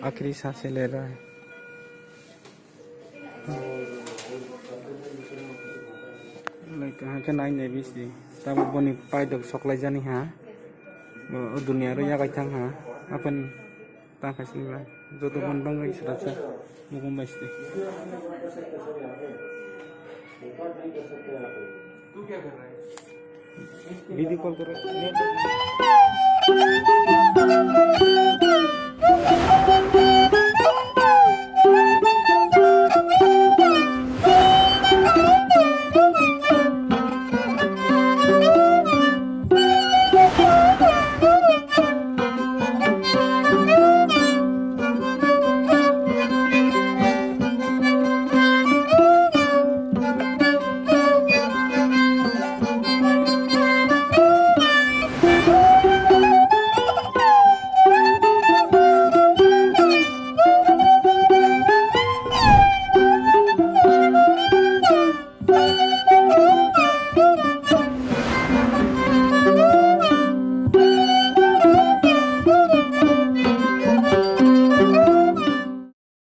आखिरी सांसें ले रहा है। कहाँ के नाई ने बिसी तब बनी पाइदक सकलाई जानी हाँ दुनिया रो यागाई थां हाँ अपन ताकासिंगा जो तो बन बंगाई सराचा मुगम बाइस्ते। तू क्या कर रहा है? वीडियो कॉल कर रहा है।